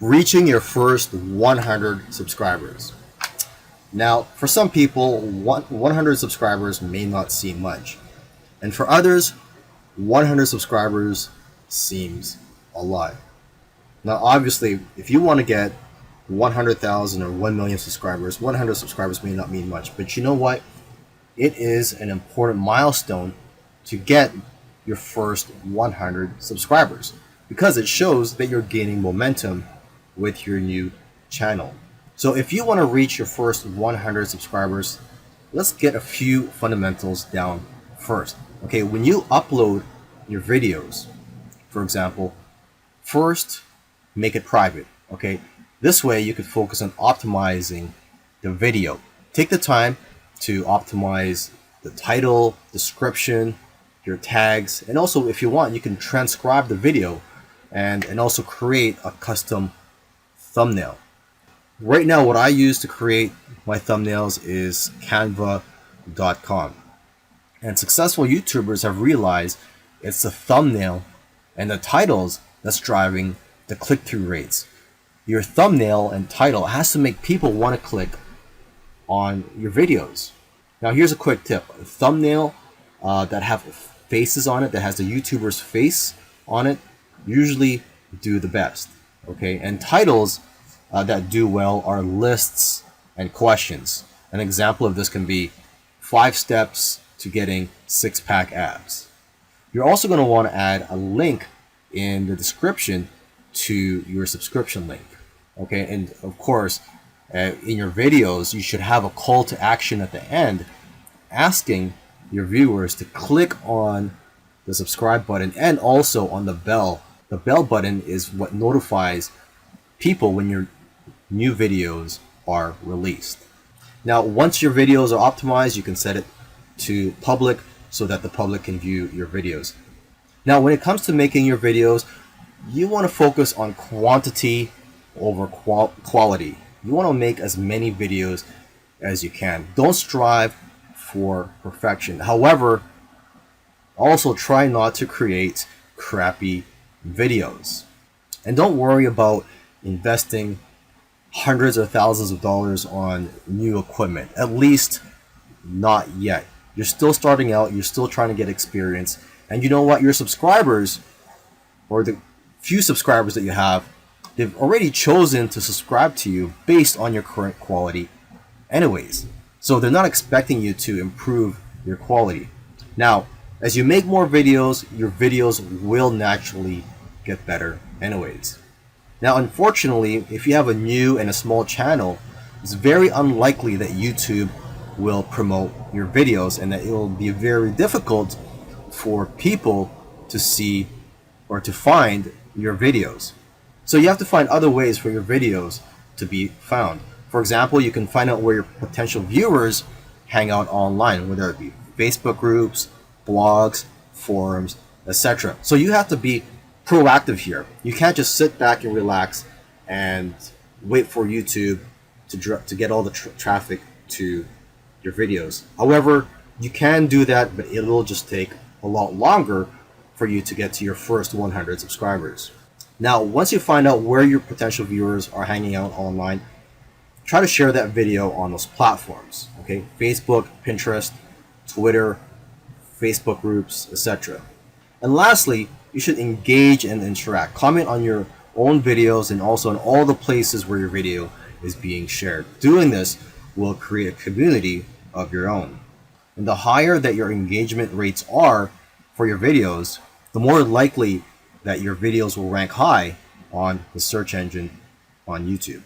Reaching your first 100 subscribers. Now, for some people, 100 subscribers may not seem much. And for others, 100 subscribers seems a lot. Now, obviously, if you want to get 100,000 or 1 million subscribers, 100 subscribers may not mean much. But you know what? It is an important milestone to get your first 100 subscribers because it shows that you're gaining momentum with your new channel. So if you want to reach your first 100 subscribers, let's get a few fundamentals down first. Okay, when you upload your videos, for example, first make it private. Okay, this way you can focus on optimizing the video. Take the time to optimize the title, description, your tags, and also if you want, you can transcribe the video and also create a custom thumbnail. Right now, what I use to create my thumbnails is canva.com. And successful YouTubers have realized it's the thumbnail and the titles that's driving the click-through rates. Your thumbnail and title has to make people want to click on your videos. Now here's a quick tip. A thumbnail that have faces on it, that has the YouTuber's face on it, usually do the best. Okay, and titles that do well are lists and questions. An example of this can be 5 steps to getting 6-pack abs. You're also going to want to add a link in the description to your subscription link. Okay, and of course, in your videos, you should have a call to action at the end asking your viewers to click on the subscribe button and also on the bell. The bell button is what notifies people when your new videos are released. Now, once your videos are optimized, you can set it to public so that the public can view your videos. Now, when it comes to making your videos, you want to focus on quantity over quality. You want to make as many videos as you can. Don't strive for perfection. However, also try not to create crappy videos. And don't worry about investing hundreds or thousands of dollars on new equipment. At least not yet. You're still starting out. You're still trying to get experience. And you know what? Your subscribers, or the few subscribers that you have, they've already chosen to subscribe to you based on your current quality anyways. So they're not expecting you to improve your quality. Now, as you make more videos, your videos will naturally get better anyways. Now, unfortunately, if you have a new and a small channel, it's very unlikely that YouTube will promote your videos and that it will be very difficult for people to see or to find your videos. So you have to find other ways for your videos to be found. For example, you can find out where your potential viewers hang out online, whether it be Facebook groups, blogs, forums, etc. So you have to be proactive here. You can't just sit back and relax and wait for YouTube to get all the traffic to your videos. However, you can do that, but it will just take a lot longer for you to get to your first 100 subscribers. Now, once you find out where your potential viewers are hanging out online, try to share that video on those platforms. Okay, Facebook, Pinterest, Twitter, Facebook groups, etc. And lastly, you should engage and interact. Comment on your own videos and also on all the places where your video is being shared. Doing this will create a community of your own. And the higher that your engagement rates are for your videos, the more likely that your videos will rank high on the search engine on YouTube.